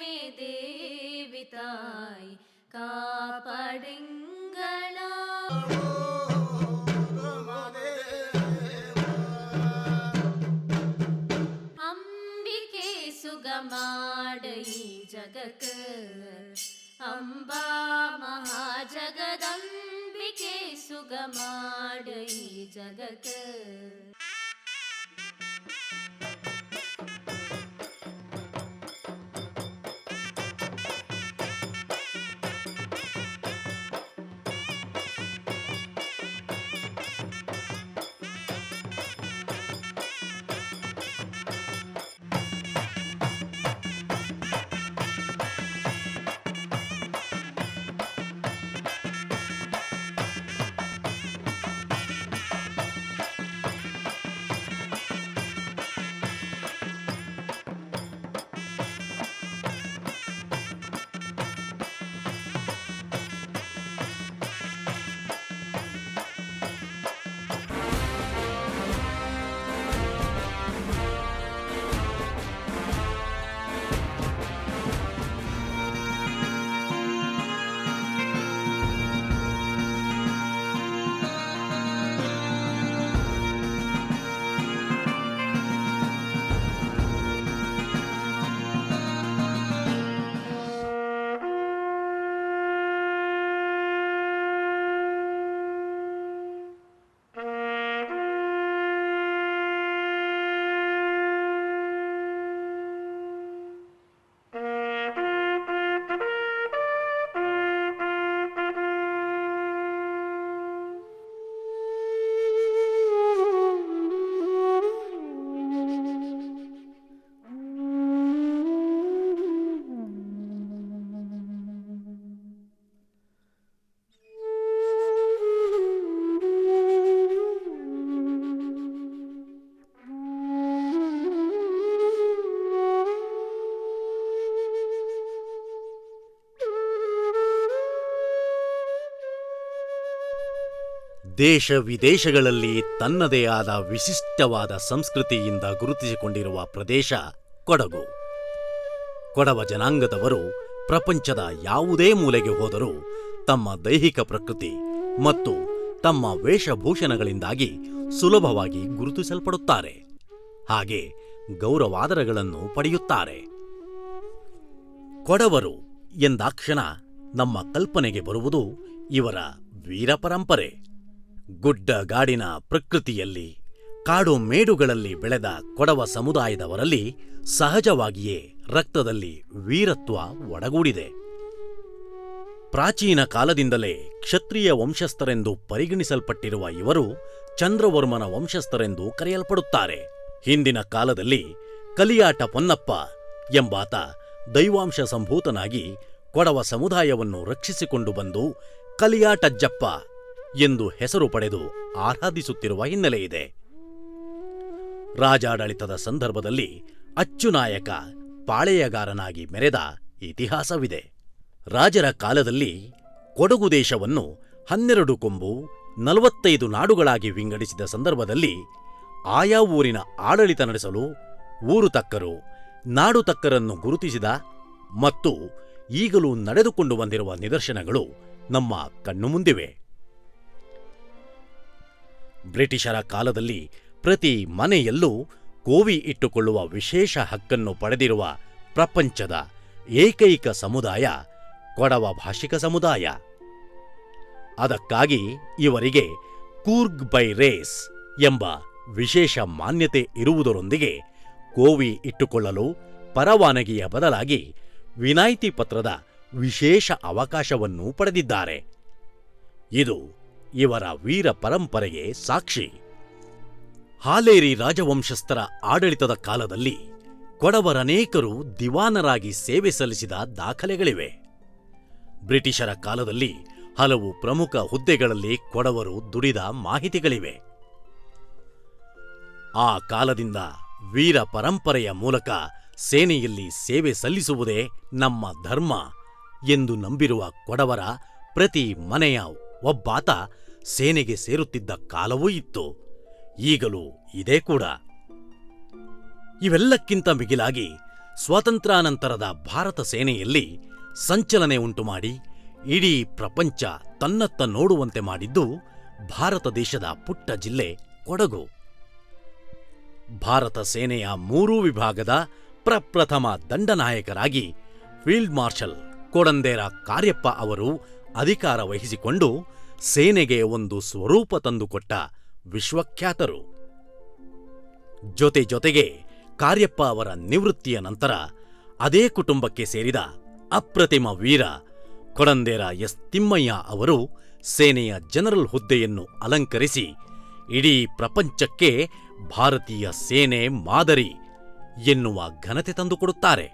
காக்கவே தேவி தாய் காப்படுங்களா. ಅಂಬಿಕೆ ಸುಗಮಾಡ ಈ ಜಗಕ್ಕೆ, ಅಂಬಾ ಮಹಾಜಗದಂಬಿಕೆ ಸುಗಮಾಡ ಈ ಜಗಕ್ಕೆ. ದೇಶ ವಿದೇಶಗಳಲ್ಲಿ ತನ್ನದೇ ಆದ ವಿಶಿಷ್ಟವಾದ ಸಂಸ್ಕೃತಿಯಿಂದ ಗುರುತಿಸಿಕೊಂಡಿರುವ ಪ್ರದೇಶ ಕೊಡಗು. ಕೊಡವ ಜನಾಂಗದವರು ಪ್ರಪಂಚದ ಯಾವುದೇ ಮೂಲೆಗೆ ಹೋದರೂ ತಮ್ಮ ದೈಹಿಕ ಪ್ರಕೃತಿ ಮತ್ತು ತಮ್ಮ ವೇಷಭೂಷಣಗಳಿಂದಾಗಿ ಸುಲಭವಾಗಿ ಗುರುತಿಸಲ್ಪಡುತ್ತಾರೆ. ಹಾಗೆ ಗೌರವಾದರಗಳನ್ನು ಪಡೆಯುತ್ತಾರೆ. ಕೊಡವರು ಎಂದಾಕ್ಷಣ ನಮ್ಮ ಕಲ್ಪನೆಗೆ ಬರುವುದು ಇವರ ವೀರಪರಂಪರೆ. ಗುಡ್ಡಗಾಡಿನ ಪ್ರಕೃತಿಯಲ್ಲಿ ಕಾಡು ಮೇಡುಗಳಲ್ಲಿ ಬೆಳೆದ ಕೊಡವ ಸಮುದಾಯದವರಲ್ಲಿ ಸಹಜವಾಗಿಯೇ ರಕ್ತದಲ್ಲಿ ವೀರತ್ವ ಒಡಗೂಡಿದೆ. ಪ್ರಾಚೀನ ಕಾಲದಿಂದಲೇ ಕ್ಷತ್ರಿಯ ವಂಶಸ್ಥರೆಂದು ಪರಿಗಣಿಸಲ್ಪಟ್ಟಿರುವ ಇವರು ಚಂದ್ರವರ್ಮನ ವಂಶಸ್ಥರೆಂದು ಕರೆಯಲ್ಪಡುತ್ತಾರೆ. ಹಿಂದಿನ ಕಾಲದಲ್ಲಿ ಕಲಿಯಾಟ ಪೊನ್ನಪ್ಪ ಎಂಬಾತ ದೈವಾಂಶ ಸಂಭೂತನಾಗಿ ಕೊಡವ ಸಮುದಾಯವನ್ನು ರಕ್ಷಿಸಿಕೊಂಡು ಬಂದು ಕಲಿಯಾಟಜ್ಜಪ್ಪ ಎಂದು ಹೆಸರು ಪಡೆದು ಆರಾಧಿಸುತ್ತಿರುವ ಹಿನ್ನೆಲೆಯಿದೆ. ರಾಜಾಡಳಿತದ ಸಂದರ್ಭದಲ್ಲಿ ಅಚ್ಚುನಾಯಕ ಪಾಳೆಯಗಾರನಾಗಿ ಮೆರೆದ ಇತಿಹಾಸವಿದೆ. ರಾಜರ ಕಾಲದಲ್ಲಿ ಕೊಡಗು ದೇಶವನ್ನು 12 ಕೊಂಬು 45 ನಾಡುಗಳಾಗಿ ವಿಂಗಡಿಸಿದ ಸಂದರ್ಭದಲ್ಲಿ ಆಯಾ ಊರಿನ ಆಡಳಿತ ನಡೆಸಲು ಊರು ತಕ್ಕರು, ನಾಡು ತಕ್ಕರನ್ನು ಗುರುತಿಸಿದ ಮತ್ತು ಈಗಲೂ ನಡೆದುಕೊಂಡು ಬಂದಿರುವ ನಿದರ್ಶನಗಳು ನಮ್ಮ ಕಣ್ಣು ಮುಂದಿವೆ. ಬ್ರಿಟಿಷರ ಕಾಲದಲ್ಲಿ ಪ್ರತಿ ಮನೆಯಲ್ಲೂ ಕೋವಿ ಇಟ್ಟುಕೊಳ್ಳುವ ವಿಶೇಷ ಹಕ್ಕನ್ನು ಪಡೆದಿರುವ ಪ್ರಪಂಚದ ಏಕೈಕ ಸಮುದಾಯ ಕೊಡವ ಭಾಷಿಕ ಸಮುದಾಯ. ಅದಕ್ಕಾಗಿ ಇವರಿಗೆ ಕೂರ್ಗ್ ಬೈ ರೇಸ್ ಎಂಬ ವಿಶೇಷ ಮಾನ್ಯತೆ ಇರುವುದರೊಂದಿಗೆ ಕೋವಿ ಇಟ್ಟುಕೊಳ್ಳಲು ಪರವಾನಗಿಯ ಬದಲಾಗಿ ವಿನಾಯಿತಿ ಪತ್ರದ ವಿಶೇಷ ಅವಕಾಶವನ್ನೂ ಪಡೆದಿದ್ದಾರೆ. ಇದು ಇವರ ವೀರ ಪರಂಪರೆಗೆ ಸಾಕ್ಷಿ. ಹಾಲೇರಿ ರಾಜವಂಶಸ್ಥರ ಆಡಳಿತದ ಕಾಲದಲ್ಲಿ ಕೊಡವರನೇಕರು ದಿವಾನರಾಗಿ ಸೇವೆ ಸಲ್ಲಿಸಿದ ದಾಖಲೆಗಳಿವೆ. ಬ್ರಿಟಿಷರ ಕಾಲದಲ್ಲಿ ಹಲವು ಪ್ರಮುಖ ಹುದ್ದೆಗಳಲ್ಲಿ ಕೊಡವರು ದುಡಿದ ಮಾಹಿತಿಗಳಿವೆ. ಆ ಕಾಲದಿಂದ ವೀರ ಪರಂಪರೆಯ ಮೂಲಕ ಸೇನೆಯಲ್ಲಿ ಸೇವೆ ಸಲ್ಲಿಸುವುದೇ ನಮ್ಮ ಧರ್ಮ ಎಂದು ನಂಬಿರುವ ಕೊಡವರ ಪ್ರತಿ ಮನೆಯ ಒಬ್ಬಾತ ಸೇನೆಗೆ ಸೇರುತ್ತಿದ್ದ ಕಾಲವೂ ಇತ್ತು. ಈಗಲೂ ಇದೇ ಕೂಡ. ಇವೆಲ್ಲಕ್ಕಿಂತ ಮಿಗಿಲಾಗಿ ಸ್ವಾತಂತ್ರ್ಯಾನಂತರದ ಭಾರತ ಸೇನೆಯಲ್ಲಿ ಸಂಚಲನೆ ಉಂಟುಮಾಡಿ ಇಡೀ ಪ್ರಪಂಚ ತನ್ನತ್ತ ನೋಡುವಂತೆ ಮಾಡಿದ್ದು ಭಾರತ ದೇಶದ ಪುಟ್ಟ ಜಿಲ್ಲೆ ಕೊಡಗು. ಭಾರತ ಸೇನೆಯ 3 ವಿಭಾಗದ ಪ್ರಪ್ರಥಮ ದಂಡನಾಯಕರಾಗಿ ಫೀಲ್ಡ್ ಮಾರ್ಷಲ್ ಕೊಡಂದೇರ ಕಾರ್ಯಪ್ಪ ಅವರು ಅಧಿಕಾರ ವಹಿಸಿಕೊಂಡು ಸೇನೆಗೆ ಒಂದು ಸ್ವರೂಪ ತಂದುಕೊಟ್ಟ ವಿಶ್ವಖ್ಯಾತರು. ಜೊತೆಗೆ ಕಾರ್ಯಪ್ಪ ಅವರ ನಿವೃತ್ತಿಯ ನಂತರ ಅದೇ ಕುಟುಂಬಕ್ಕೆ ಸೇರಿದ ಅಪ್ರತಿಮ ವೀರ ಕೊಡಂದೇರ ಎಸ್ ತಿಮ್ಮಯ್ಯ ಅವರು ಸೇನೆಯ ಜನರಲ್ ಹುದ್ದೆಯನ್ನು ಅಲಂಕರಿಸಿ ಇಡೀ ಪ್ರಪಂಚಕ್ಕೆ ಭಾರತೀಯ ಸೇನೆ ಮಾದರಿ ಎನ್ನುವ ಘನತೆ ತಂದುಕೊಡುತ್ತಾರೆ.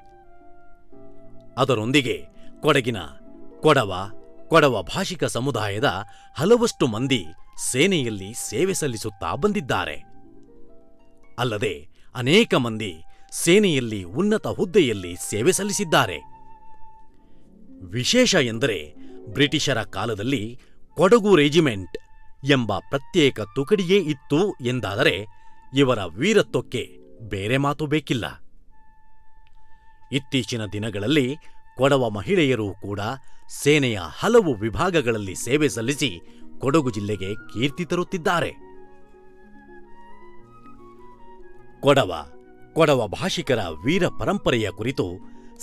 ಅದರೊಂದಿಗೆ ಕೊಡಗಿನ ಕೊಡವ ಭಾಷಿಕ ಸಮುದಾಯದ ಹಲವಷ್ಟು ಮಂದಿ ಸೇನೆಯಲ್ಲಿ ಸೇವೆ ಸಲ್ಲಿಸುತ್ತಾ ಬಂದಿದ್ದಾರೆ. ಅಲ್ಲದೆ ಅನೇಕ ಮಂದಿ ಸೇನೆಯಲ್ಲಿ ಉನ್ನತ ಹುದ್ದೆಯಲ್ಲಿ ಸೇವೆ ಸಲ್ಲಿಸಿದ್ದಾರೆ. ವಿಶೇಷ ಎಂದರೆ ಬ್ರಿಟಿಷರ ಕಾಲದಲ್ಲಿ ಕೊಡಗು ರೆಜಿಮೆಂಟ್ ಎಂಬ ಪ್ರತ್ಯೇಕ ತುಕಡಿಯೇ ಇತ್ತು ಎಂದಾದರೆ ಇವರ ವೀರತ್ವಕ್ಕೆ ಬೇರೆ ಮಾತು ಬೇಕಿಲ್ಲ. ಇತ್ತೀಚಿನ ದಿನಗಳಲ್ಲಿ ಕೊಡವ ಮಹಿಳೆಯರೂ ಕೂಡ ಸೇನೆಯ ಹಲವು ವಿಭಾಗಗಳಲ್ಲಿ ಸೇವೆ ಸಲ್ಲಿಸಿ ಕೊಡಗು ಜಿಲ್ಲೆಗೆ ಕೀರ್ತಿ ತರುತ್ತಿದ್ದಾರೆ. ಕೊಡವ ಭಾಷಿಕರ ವೀರ ಪರಂಪರೆಯ ಕುರಿತು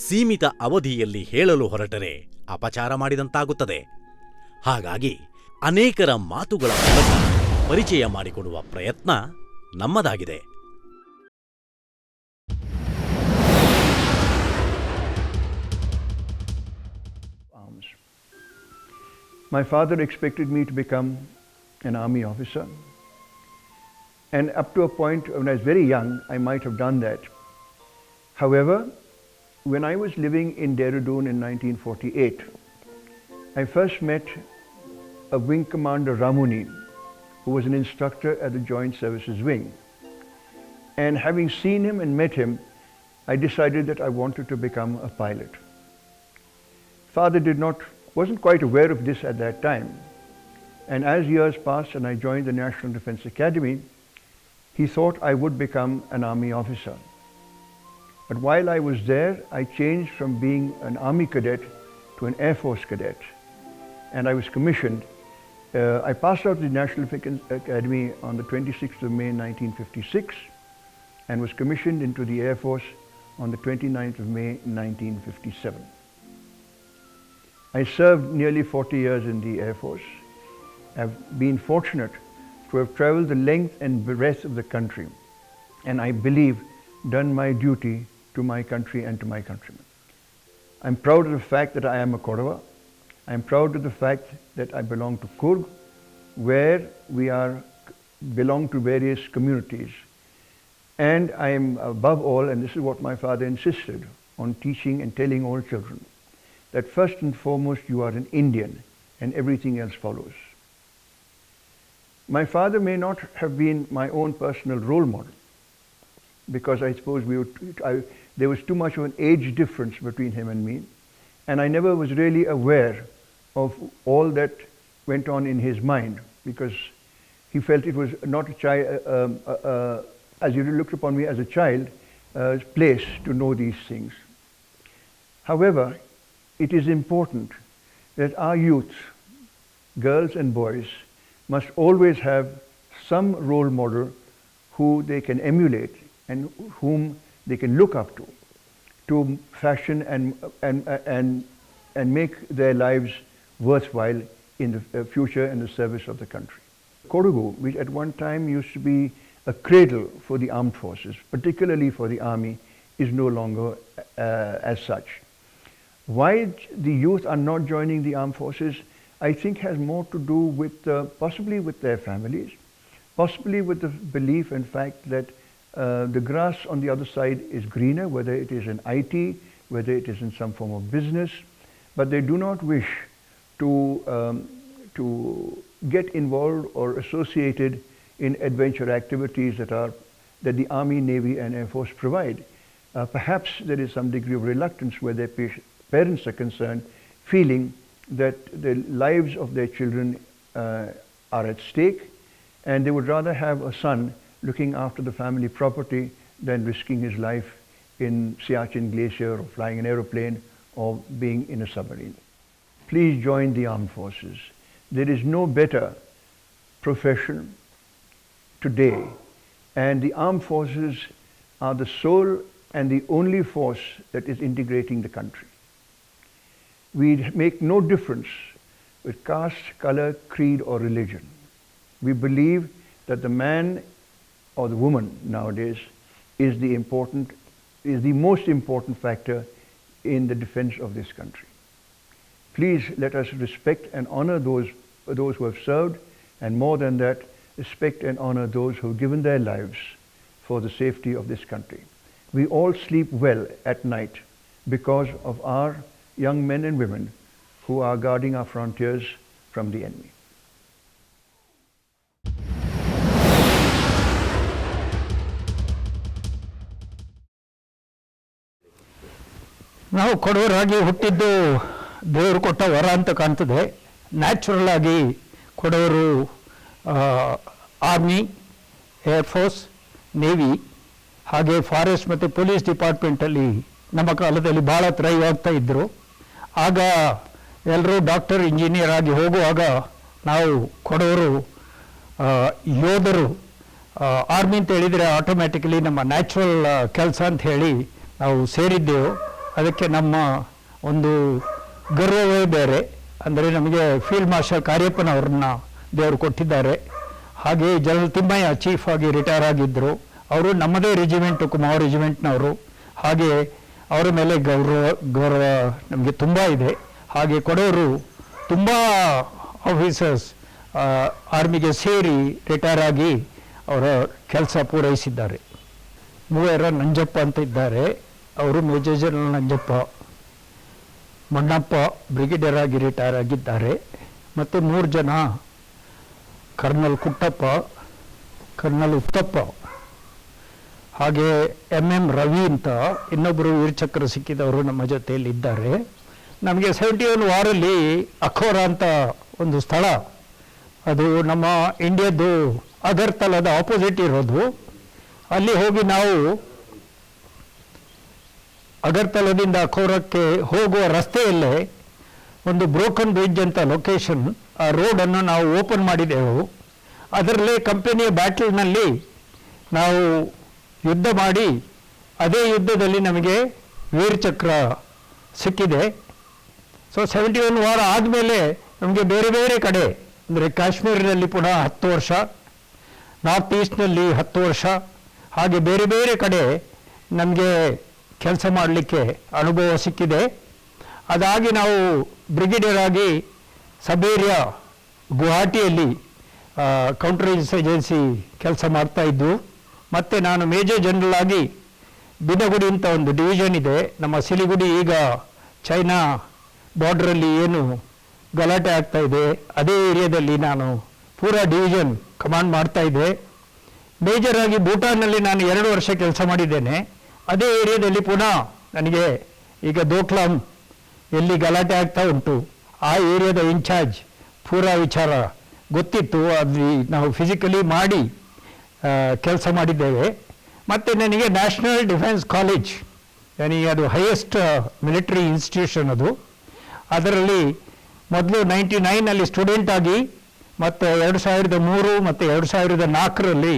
ಸೀಮಿತ ಅವಧಿಯಲ್ಲಿ ಹೇಳಲು ಹೊರಟರೆ ಅಪಚಾರ ಮಾಡಿದಂತಾಗುತ್ತದೆ. ಹಾಗಾಗಿ ಅನೇಕರ ಮಾತುಗಳ ಮೂಲಕ ಪರಿಚಯ ಮಾಡಿಕೊಡುವ ಪ್ರಯತ್ನ ನಮ್ಮದಾಗಿದೆ. My father expected me to become an army officer, and up to a point when I was very young, I might have done that. However, when I was living in Dehradun in 1948, I first met a Wing Commander Ramuni, who was an instructor at the Joint Services Wing. And having seen him and met him, I decided that I wanted to become a pilot. Father wasn't quite aware of this at that time. And as years passed and I joined the National Defense Academy, he thought I would become an army officer. But while I was there, I changed from being an army cadet to an Air Force cadet. And I was commissioned. I passed out of the National Defense Academy on the 26th of May 1956 and was commissioned into the Air Force on the 29th of May 1957. I served nearly 40 years in the Air Force. I've been fortunate to have traveled the length and breadth of the country, and I believe done my duty to my country and to my countrymen. I'm proud of the fact that I am a Kodava. I'm proud of the fact that I belong to Kurg, where we belong to various communities. And I am above all, and this is what my father insisted on teaching and telling all children, that first and foremost you are an Indian and everything else follows. My father may not have been my own personal role model, because I suppose there was too much of an age difference between him and me, and I never was really aware of all that went on in his mind, because he felt it was not a child, as he looked upon me as a child, place to know these things. However, it is important that our youth, girls and boys, must always have some role model who they can emulate and whom they can look up to fashion and make their lives worthwhile in the future and the service of the country. Kodagu, which at one time used to be a cradle for the armed forces, particularly for the army, is no longer as such. Why the youth are not joining the armed forces, I think has more to do with possibly with their families, possibly with the belief and fact that the grass on the other side is greener, whether it is in IT, whether it is in some form of business, but they do not wish to get involved or associated in adventure activities that the Army, Navy and Air Force provide. Perhaps there is some degree of reluctance where their parents are concerned, feeling that the lives of their children are at stake, and they would rather have a son looking after the family property than risking his life in Siachen Glacier or flying an aeroplane or being in a submarine. Please join the armed forces. There is no better profession today, and the armed forces are the sole and the only force that is integrating the country. We make no difference with caste, color, creed, or religion. We believe that the man or the woman nowadays is the most important factor in the defense of this country. Please let us respect and honor those who have served, and more than that, respect and honor those who have given their lives for the safety of this country. We all sleep well at night because of our young men and women who are guarding our frontiers from the enemy. ನಾವು ಕೊಡವರಾಗಿ ಹುಟ್ಟಿದ್ದು ದೇವರು ಕೊಟ್ಟ ವರ ಅಂತ ಕಾಣ್ತದೆ. Natural ಆಗಿ ಕೊಡವರು army, air force, navy, ಹಾಗೆ forest ಮತ್ತು ಪೊಲೀಸ್ ಡಿಪಾರ್ಟ್ಮೆಂಟಲ್ಲಿ ನಮ್ಮ ಕಾಲದಲ್ಲಿ ಭಾಳ ಥ್ರೈವ್ ಆಗ್ತಾ ಇದ್ದರು. ಆಗ ಎಲ್ಲರೂ ಡಾಕ್ಟರ್, ಇಂಜಿನಿಯರ್ ಆಗಿ ಹೋಗುವಾಗ ನಾವು ಕೊಡವರು ಯೋಧರು. ಆರ್ಮಿ ಅಂತ ಹೇಳಿದರೆ ಆಟೋಮ್ಯಾಟಿಕಲಿ ನಮ್ಮ ನ್ಯಾಚುರಲ್ ಕೆಲಸ ಅಂತ ಹೇಳಿ ನಾವು ಸೇರಿದ್ದೆವು. ಅದಕ್ಕೆ ನಮ್ಮ ಒಂದು ಗರ್ವವೇ ಬೇರೆ. ಅಂದರೆ ನಮಗೆ ಫೀಲ್ಡ್ ಮಾರ್ಷಲ್ ಕಾರ್ಯಪ್ಪನವ್ರನ್ನ ದೇವರು ಕೊಟ್ಟಿದ್ದಾರೆ. ಹಾಗೆ ಜನರಲ್ ತಿಮ್ಮಯ್ಯ ಚೀಫ್ ಆಗಿ ರಿಟೈರ್ ಆಗಿದ್ದರು. ಅವರು ನಮ್ಮದೇ ರೆಜಿಮೆಂಟು, ಕುಮಾರ್ ರೆಜಿಮೆಂಟ್ನವರು. ಹಾಗೆ ಅವರ ಮೇಲೆ ಗೌರವ ನಮಗೆ ತುಂಬ ಇದೆ. ಹಾಗೆ ಕೊಡವರು ತುಂಬ ಆಫೀಸರ್ಸ್ ಆರ್ಮಿಗೆ ಸೇರಿ ರಿಟೈರ್ ಆಗಿ ಅವರ ಕೆಲಸ ಪೂರೈಸಿದ್ದಾರೆ. ಮೂವರ ನಂಜಪ್ಪ ಅಂತ ಇದ್ದಾರೆ, ಅವರು major general Nanjappa. Mannappa brigadier ಆಗಿ ರಿಟೈರ್ ಆಗಿದ್ದಾರೆ. ಮತ್ತು 3 ಜನ ಕರ್ನಲ್ ಕುಟ್ಟಪ್ಪ, ಕರ್ನಲ್ ಉತ್ತಪ್ಪ, ಹಾಗೆ MM ರವಿ ಅಂತ ಇನ್ನೊಬ್ಬರು ವೀರಚಕ್ರ ಸಿಕ್ಕಿದವರು ನಮ್ಮ ಜೊತೆಯಲ್ಲಿ ಇದ್ದಾರೆ. ನಮಗೆ 71 ವಾರಲ್ಲಿ ಅಖೋರ ಅಂತ ಒಂದು ಸ್ಥಳ, ಅದು ನಮ್ಮ ಇಂಡಿಯಾದ್ದು ಅಗರ್ತಲಾದ ಆಪೋಸಿಟ್ ಇರೋದು. ಅಲ್ಲಿ ಹೋಗಿ ನಾವು ಅಗರ್ತಲಾದಿಂದ ಅಖೋರಕ್ಕೆ ಹೋಗುವ ರಸ್ತೆಯಲ್ಲೇ ಒಂದು ಬ್ರೋಕನ್ ಬ್ರಿಡ್ಜ್ ಅಂತ ಲೊಕೇಶನ್, ಆ ರೋಡನ್ನು ನಾವು ಓಪನ್ ಮಾಡಿದೆವು. ಅದರಲ್ಲೇ ಕಂಪನಿಯ ಬ್ಯಾಟಲ್ನಲ್ಲಿ ನಾವು ಯುದ್ಧ ಮಾಡಿ, ಅದೇ ಯುದ್ಧದಲ್ಲಿ ನಮಗೆ ವೀರಚಕ್ರ ಸಿಕ್ಕಿದೆ. ಸೊ 71 ವಾರ ಆದಮೇಲೆ ನಮಗೆ ಬೇರೆ ಬೇರೆ ಕಡೆ, ಅಂದರೆ ಕಾಶ್ಮೀರದಲ್ಲಿ ಪುನಃ 10 ವರ್ಷ, ನಾರ್ತ್ ಈಸ್ಟ್ನಲ್ಲಿ 10 ವರ್ಷ, ಹಾಗೆ ಬೇರೆ ಬೇರೆ ಕಡೆ ನಮಗೆ ಕೆಲಸ ಮಾಡಲಿಕ್ಕೆ ಅನುಭವ ಸಿಕ್ಕಿದೆ. ಅದಾಗಿ ನಾವು ಬ್ರಿಗೇಡಿಯರ್ ಆಗಿ ಸಬ್ ಏರಿಯಾ ಗುವಾಹಟಿಯಲ್ಲಿ ಕೌಂಟರ್ ಇನ್ಸರ್ಜೆನ್ಸಿ ಕೆಲಸ ಮಾಡ್ತಾಯಿದ್ದು. ಮತ್ತು ನಾನು ಮೇಜರ್ ಜನರಲ್ ಆಗಿ ಬಿನಗುಡಿ ಅಂತ ಒಂದು ಡಿವಿಷನ್ ಇದೆ ನಮ್ಮ ಸಿಲಿಗುಡಿ. ಈಗ ಚೈನಾ ಬಾರ್ಡ್ರಲ್ಲಿ ಏನು ಗಲಾಟೆ ಆಗ್ತಾ ಇದೆ, ಅದೇ ಏರಿಯಾದಲ್ಲಿ ನಾನು ಪೂರಾ ಡಿವಿಷನ್ ಕಮಾಂಡ್ ಮಾಡ್ತಾಯಿದ್ದೆ. ಮೇಜರ್ ಆಗಿ ಭೂಟಾನ್ನಲ್ಲಿ ನಾನು 2 ವರ್ಷ ಕೆಲಸ ಮಾಡಿದ್ದೇನೆ. ಅದೇ ಏರಿಯಾದಲ್ಲಿ ಪುನಃ ನನಗೆ ಈಗ ದೋಕ್ಲಾಮ್ ಎಲ್ಲಿ ಗಲಾಟೆ ಆಗ್ತಾ ಉಂಟು, ಆ ಏರಿಯಾದ ಇನ್ಚಾರ್ಜ್ ಪೂರಾ ವಿಚಾರ ಗೊತ್ತಿತ್ತು. ಅಲ್ಲಿ ನಾವು ಫಿಸಿಕಲಿ ಮಾಡಿ ಕೆಲಸ ಮಾಡಿದ್ದೇವೆ. ಮತ್ತು ನನಗೆ ನ್ಯಾಷನಲ್ ಡಿಫೆನ್ಸ್ ಕಾಲೇಜ್, ನನಗೆ ಅದು ಹೈಯೆಸ್ಟ್ ಮಿಲಿಟರಿ ಇನ್ಸ್ಟಿಟ್ಯೂಷನ್ ಅದು. ಅದರಲ್ಲಿ ಮೊದಲು 99ನಲ್ಲಿ ಸ್ಟೂಡೆಂಟ್ ಆಗಿ, ಮತ್ತು 2003 ಮತ್ತು 2004ರಲ್ಲಿ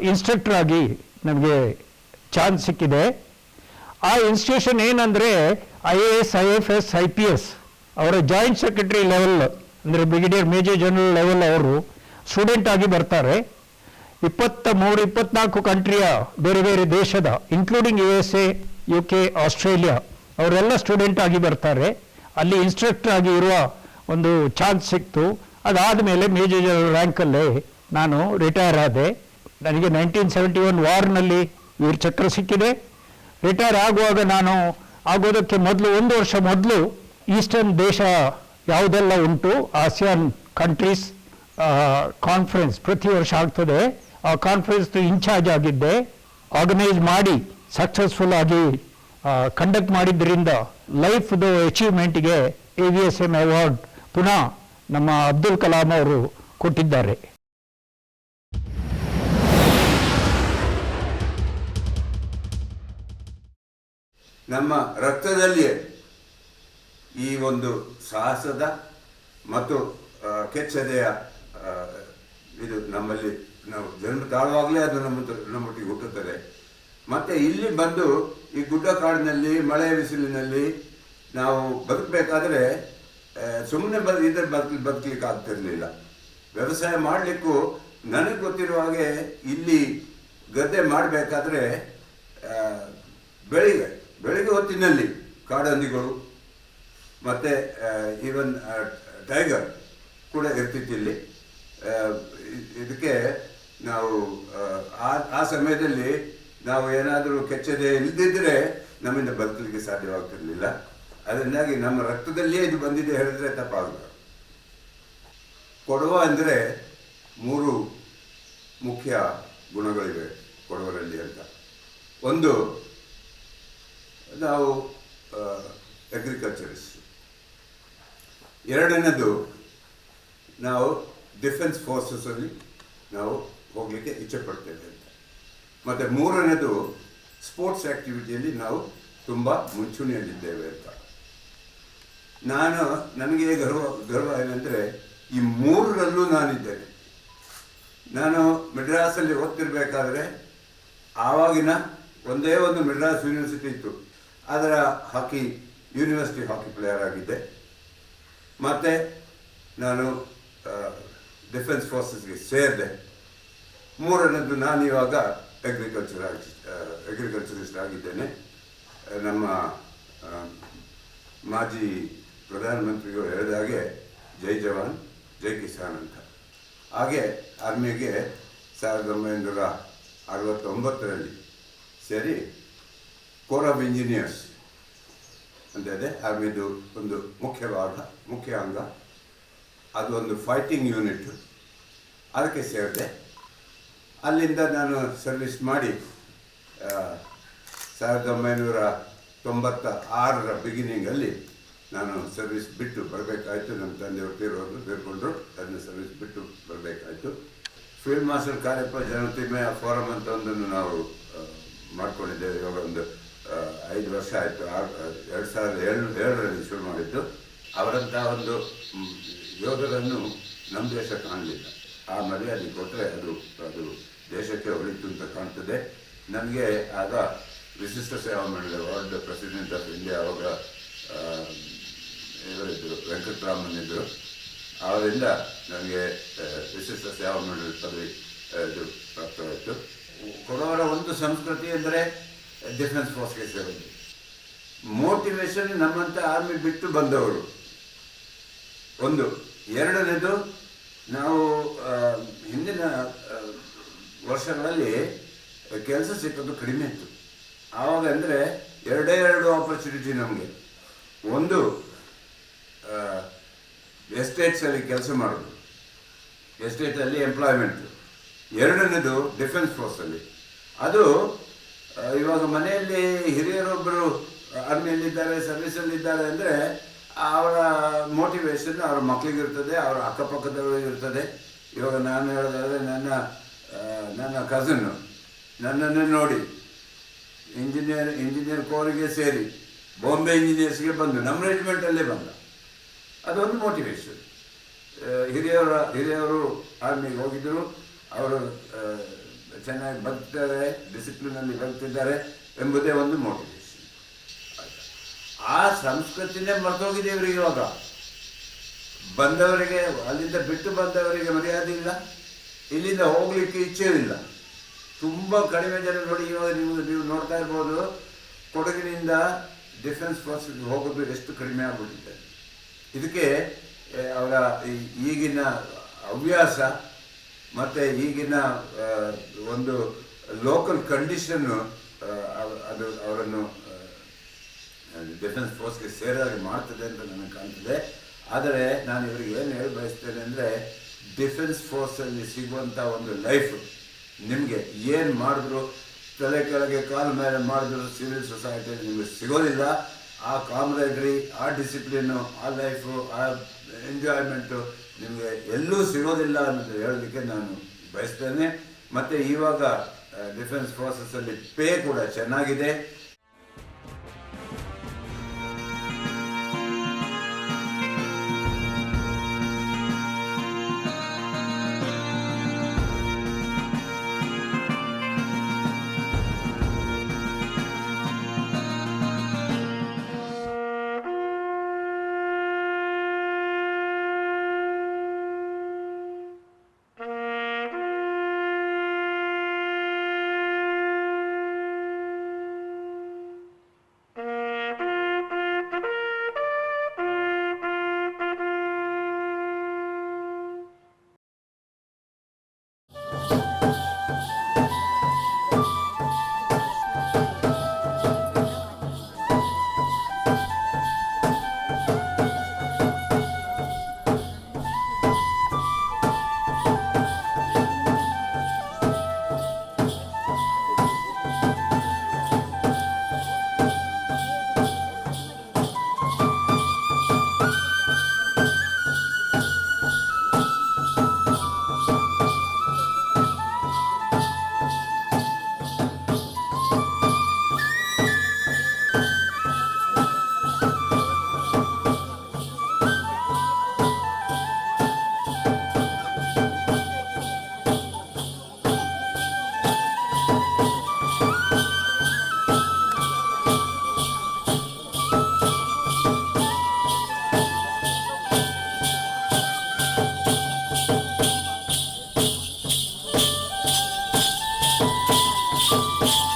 ಇನ್ಸ್ಟ್ರಕ್ಟರ್ ಆಗಿ ನಮಗೆ ಚಾನ್ಸ್ ಸಿಕ್ಕಿದೆ. ಆ ಇನ್ಸ್ಟಿಟ್ಯೂಷನ್ ಏನಂದರೆ IAS, IFS, IPS ಅವರ ಜಾಯಿಂಟ್ ಸೆಕ್ರೆಟರಿ ಲೆವೆಲ್, ಅಂದರೆ ಬ್ರಿಗೇಡಿಯರ್ ಮೇಜರ್ ಜನರಲ್ ಲೆವೆಲ್ ಅವರು ಸ್ಟೂಡೆಂಟ್ ಆಗಿ ಬರ್ತಾರೆ. 23-24 ಕಂಟ್ರಿಯ ಬೇರೆ ಬೇರೆ ದೇಶದ, ಇನ್ಕ್ಲೂಡಿಂಗ್ USA, UK, ಆಸ್ಟ್ರೇಲಿಯಾ ಅವರೆಲ್ಲ ಸ್ಟೂಡೆಂಟ್ ಆಗಿ ಬರ್ತಾರೆ. ಅಲ್ಲಿ ಇನ್ಸ್ಟ್ರಕ್ಟರ್ ಆಗಿ ಇರುವ ಒಂದು ಚಾನ್ಸ್ ಸಿಕ್ತು. ಅದಾದಮೇಲೆ ಮೇಜರ್ ಜನರಲ್ ರ್ಯಾಂಕಲ್ಲೇ ನಾನು ರಿಟೈರ್ ಆದೆ. ನನಗೆ 1971 ವಾರ್ನಲ್ಲಿ ವೀರಚಕ್ರ ಸಿಕ್ಕಿದೆ. ರಿಟೈರ್ ಆಗುವಾಗ ನಾನು ಆಗೋದಕ್ಕೆ ಮೊದಲು 1 ವರ್ಷ ಮೊದಲು ಈಸ್ಟರ್ನ್ ದೇಶ ಯಾವುದೆಲ್ಲ ಉಂಟು, ಆಸಿಯಾನ್ ಕಂಟ್ರೀಸ್ ಕಾನ್ಫರೆನ್ಸ್ ಪ್ರತಿ ವರ್ಷ ಆಗ್ತದೆ, ಆ ಕಾನ್ಫರೆನ್ಸ್ ಇನ್ಚಾರ್ಜ್ ಆಗಿದ್ದೆ. ಆರ್ಗನೈಸ್ ಮಾಡಿ ಸಕ್ಸಸ್ಫುಲ್ ಆಗಿ ಕಂಡಕ್ಟ್ ಮಾಡಿದ್ದರಿಂದ ಲೈಫ್ದು ಅಚೀವ್ಮೆಂಟ್ಗೆ AVSM ಅವಾರ್ಡ್ ಪುನಃ ನಮ್ಮ ಅಬ್ದುಲ್ ಕಲಾಂ ಅವರು ಕೊಟ್ಟಿದ್ದಾರೆ. ನಮ್ಮ ರಕ್ತದಲ್ಲಿಯೇ ಈ ಒಂದು ಸಾಹಸದ ಮತ್ತು ಕೆಚ್ಚದೆಯ ಇದು ನಮ್ಮಲ್ಲಿ ನಾವು ಜನ್ಮ ತಾಳುವಾಗಲೇ ಅದು ನಮ್ಮೊಟ್ಟಿಗೆ ಹುಟ್ಟುತ್ತದೆ. ಮತ್ತು ಇಲ್ಲಿ ಬಂದು ಈ ಗುಡ್ಡ ಕಾಡಿನಲ್ಲಿ ಮಳೆ ಬಿಸಿಲಿನಲ್ಲಿ ನಾವು ಬದುಕಬೇಕಾದ್ರೆ ಸುಮ್ಮನೆ ಬದುಕಲಿಕ್ಕೆ ಆಗ್ತಿರಲಿಲ್ಲ. ವ್ಯವಸಾಯ ಮಾಡಲಿಕ್ಕೂ ನನಗೆ ಗೊತ್ತಿರುವ ಹಾಗೆ ಇಲ್ಲಿ ಗದ್ದೆ ಮಾಡಬೇಕಾದ್ರೆ ಬೆಳಿಗ್ಗೆ ಹೊತ್ತಿನಲ್ಲಿ ಕಾಡಂದಿಗಳು ಮತ್ತು ಈವನ್ ಟೈಗರ್ ಕೂಡ ಇರ್ತಿತ್ತು ಇಲ್ಲಿ. ಇದಕ್ಕೆ ನಾವು ಆ ಸಮಯದಲ್ಲಿ ನಾವು ಏನಾದರೂ ಕೆಚ್ಚದೆ ಇಲ್ಲದಿದ್ದರೆ ನಮ್ಮಿಂದ ಬದುಕಲಿಕ್ಕೆ ಸಾಧ್ಯವಾಗ್ತಿರಲಿಲ್ಲ. ಅದರಿಂದಾಗಿ ನಮ್ಮ ರಕ್ತದಲ್ಲಿಯೇ ಇದು ಬಂದಿದೆ ಹೇಳಿದ್ರೆ ತಪ್ಪಾಗಲ್ಲ. ಕೊಡವ ಅಂದರೆ 3 ಮುಖ್ಯ ಗುಣಗಳಿವೆ ಕೊಡವರಲ್ಲಿ ಅಂತ. ಒಂದು, ನಾವು ಅಗ್ರಿಕಲ್ಚರಿಸ್ಟ್. ಎರಡನೇದು, ನಾವು ಡಿಫೆನ್ಸ್ ಫೋರ್ಸಸಲ್ಲಿ ನಾವು ಹೋಗಲಿಕ್ಕೆ ಇಚ್ಛೆ ಪಡ್ತೇವೆ ಅಂತ. ಮತ್ತು ಮೂರನೇದು, ಸ್ಪೋರ್ಟ್ಸ್ ಆ್ಯಕ್ಟಿವಿಟಿಯಲ್ಲಿ ನಾವು ತುಂಬ ಮುಂಚೂಣಿಯಲ್ಲಿದ್ದೇವೆ ಅಂತ. ನನಗೆ ಗರ್ವ ಏನಂದರೆ ಈ 3ರಲ್ಲೂ ನಾನಿದ್ದೇನೆ. ನಾನು ಮೆಡ್ರಾಸಲ್ಲಿ ಓದ್ತಿರ್ಬೇಕಾದ್ರೆ ಆವಾಗಿನ ಒಂದೇ ಒಂದು ಮೆಡ್ರಾಸ್ ಯೂನಿವರ್ಸಿಟಿ ಇತ್ತು, ಅದರ ಯೂನಿವರ್ಸಿಟಿ ಹಾಕಿ ಪ್ಲೇಯರ್ ಆಗಿದ್ದೆ. ಮತ್ತು ನಾನು ಡಿಫೆನ್ಸ್ ಫೋರ್ಸಸ್ಗೆ ಸೇರಿದೆ. ಮೂರನೇದು, ನಾನು ಇವಾಗ ಅಗ್ರಿಕಲ್ಚರಿಸ್ಟ್ ಆಗಿದ್ದೇನೆ. ನಮ್ಮ ಮಾಜಿ ಪ್ರಧಾನಮಂತ್ರಿಗಳು ಹೇಳಿದ ಹಾಗೆ ಜೈ ಜವಾನ್ ಜೈ ಕಿಸಾನ್ ಅಂತ. ಹಾಗೆ ಆರ್ಮಿಗೆ 1969ರಲ್ಲಿ ಸೇರಿ ಕೋರ್ ಆಫ್ ಇಂಜಿನಿಯರ್ಸ್ ಅಂತ ಇದೆ, ಆರ್ಮಿದು ಒಂದು ಮುಖ್ಯ ಅಂಗ. ಅದು ಒಂದು ಫೈಟಿಂಗ್ ಯೂನಿಟ್, ಅದಕ್ಕೆ ಸೇರಿದೆ. ಅಲ್ಲಿಂದ ನಾನು ಸರ್ವಿಸ್ ಮಾಡಿ 1996ರ ಬಿಗಿನಿಂಗಲ್ಲಿ ನಾನು ಸರ್ವಿಸ್ ಬಿಟ್ಟು ಬರಬೇಕಾಯಿತು. ನಮ್ಮ ತಂದೆಯವರು ತೀರ್ಕೊಂಡ್ರು, ಅದನ್ನು ಸರ್ವಿಸ್ ಬಿಟ್ಟು ಬರಬೇಕಾಯಿತು. ಫೀಲ್ಡ್ ಮಾರ್ಷಲ್ ಕಾರ್ಯಪ್ಪ ಜನತಿಮೆ ಫೋರಮ್ ಅಂತ ಒಂದನ್ನು ನಾವು ಮಾಡ್ಕೊಂಡಿದ್ದೇವೆ. ಇವಾಗ ಒಂದು 5 ವರ್ಷ ಆಯಿತು. 2007ರಲ್ಲಿ ಶುರು ಮಾಡಿದ್ದು. ಅವರಂಥ ಒಂದು ಯೋಧರನ್ನು ನಮ್ಮ ದೇಶ ಕಾಣಲಿಲ್ಲ. ಆ ಮರ್ಯಾದೆ ಕೊಟ್ಟರೆ ಅದು ದೇಶಕ್ಕೆ ಒಳಿತು ಅಂತ ಕಾಣ್ತದೆ. ನನಗೆ ಆಗ ವಿಶಿಷ್ಟ ಸೇವಾ ಮಂಡಳಿ ವರ್ಲ್ಡ್ ಪ್ರೆಸಿಡೆಂಟ್ ಆಫ್ ಇಂಡಿಯಾ ಅವಾಗ ಇವರಿದ್ದರು, ವೆಂಕಟರಾಮನ್ ಇದ್ದರು. ಅವರಿಂದ ನನಗೆ ವಿಶಿಷ್ಟ ಸೇವಾ ಮಂಡಳಿ ಪದವಿ ಇದು ಪ್ರಾಪ್ತವಾಯಿತು. ಕೊಡವರ ಒಂದು ಸಂಸ್ಕೃತಿ ಅಂದರೆ ಡಿಫೆನ್ಸ್ ಫೋರ್ಸ್ಗೆ ಸೇರೋದು. ಮೋಟಿವೇಶನ್ ನಮ್ಮಂಥ ಆರ್ಮಿ ಬಿಟ್ಟು ಬಂದವರು ಒಂದು. ಎರಡನೇದು, ನಾವು ಹಿಂದಿನ ವರ್ಷಗಳಲ್ಲಿ ಕೆಲಸ ಸಿಕ್ಕೋದು ಕಡಿಮೆ ಇತ್ತು. ಆವಾಗ ಅಂದರೆ ಎರಡು ಆಪರ್ಚುನಿಟಿ ನಮಗೆ. ಒಂದು, ಎಸ್ಟೇಟ್ಸಲ್ಲಿ ಕೆಲಸ ಮಾಡೋದು, ಎಸ್ಟೇಟಲ್ಲಿ ಎಂಪ್ಲಾಯ್ಮೆಂಟ್. ಎರಡನೇದು, ಡಿಫೆನ್ಸ್ ಫೋರ್ಸಲ್ಲಿ. ಅದು ಇವಾಗ ಮನೆಯಲ್ಲಿ ಹಿರಿಯರೊಬ್ಬರು ಆರ್ಮಿಯಲ್ಲಿದ್ದಾರೆ, ಸರ್ವಿಸಲ್ಲಿದ್ದಾರೆ ಅಂದರೆ ಅವರ ಮೋಟಿವೇಶನ್ ಅವರ ಮಕ್ಕಳಿಗಿರ್ತದೆ, ಅವರ ಅಕ್ಕಪಕ್ಕದವರಿಗೆ ಇರ್ತದೆ. ಇವಾಗ ನಾನು ಹೇಳೋದಾದರೆ ನನ್ನ ಕಸನ್ನು ನನ್ನನ್ನು ನೋಡಿ ಇಂಜಿನಿಯರ್ ಕೋರಿಗೆ ಸೇರಿ ಬಾಂಬೆ ಇಂಜಿನಿಯರ್ಸ್ಗೆ ಬಂದು ನಮ್ಮ ರೆಜಿಮೆಂಟಲ್ಲೇ ಬಂದ. ಅದೊಂದು ಮೋಟಿವೇಶನ್. ಹಿರಿಯವರು ಆರ್ಮಿಗೆ ಹೋಗಿದ್ದರು, ಅವರು ಚೆನ್ನಾಗಿ ಬದುಕ್ತಾರೆ, ಡಿಸಿಪ್ಲಿನಲ್ಲಿ ಬದುಕ್ತಿದ್ದಾರೆ ಎಂಬುದೇ ಒಂದು ಮೋಟಿವೇಶನ್. ಆ ಸಂಸ್ಕೃತಿನೇ ಮರ್ತೋಗಿದ್ದೇವ್ರಿ. ಇವಾಗ ಬಂದವರಿಗೆ, ಅಲ್ಲಿಂದ ಬಿಟ್ಟು ಬಂದವರಿಗೆ ಮರ್ಯಾದೆ ಇಲ್ಲ, ಇಲ್ಲಿಂದ ಹೋಗ್ಲಿಕ್ಕೆ ಇಚ್ಛೆ ಇಲ್ಲ. ತುಂಬ ಕಡಿಮೆ ಜನ ನೋಡಿ. ಇವಾಗ ನೀವು ನೋಡ್ತಾ ಇರ್ಬೋದು, ಕೊಡಗಿನಿಂದ ಡಿಫೆನ್ಸ್ ಫೋರ್ಸ್ಗೆ ಹೋಗೋದು ಎಷ್ಟು ಕಡಿಮೆ ಆಗ್ಬಿಟ್ಟಿದೆ. ಇದಕ್ಕೆ ಅವರ ಈಗಿನ ಹವ್ಯಾಸ ಮತ್ತು ಈಗಿನ ಒಂದು ಲೋಕಲ್ ಕಂಡೀಷನ್ನು ಅದು ಅವರನ್ನು ಡಿಫೆನ್ಸ್ ಫೋರ್ಸ್ಗೆ ಸೇರಿದಾಗೆ ಮಾಡ್ತದೆ ಅಂತ ನನಗೆ ಕಾಣ್ತದೆ. ಆದರೆ ನಾನು ಇವರಿಗೆ ಏನು ಹೇಳಿ ಬಯಸ್ತೇನೆ ಅಂದರೆ, ಡಿಫೆನ್ಸ್ ಫೋರ್ಸಲ್ಲಿ ಸಿಗುವಂಥ ಒಂದು ಲೈಫ್ ನಿಮಗೆ ಏನು ಮಾಡಿದ್ರು, ತಲೆ ಕೆಳಗೆ ಕಾಲ ಮೇಲೆ ಮಾಡಿದ್ರು ಸಿವಿಲ್ ಸೊಸೈಟಿಯಲ್ಲಿ ನಿಮಗೆ ಸಿಗೋದಿಲ್ಲ. ಆ ಕಾಮ್ರೇಡ್ರಿ, ಆ ಡಿಸಿಪ್ಲಿನ್ನು, ಆ ಲೈಫು, ಆ ಎಂಜಾಯ್ಮೆಂಟು ನಿಮಗೆ ಎಲ್ಲೂ ಸಿಗೋದಿಲ್ಲ ಅನ್ನೋದು ಹೇಳಲಿಕ್ಕೆ ನಾನು ಬಯಸ್ತೇನೆ. ಮತ್ತು ಇವಾಗ ಡಿಫೆನ್ಸ್ ಫೋರ್ಸಸಲ್ಲಿ ಪೇ ಕೂಡ ಚೆನ್ನಾಗಿದೆ. Thank you.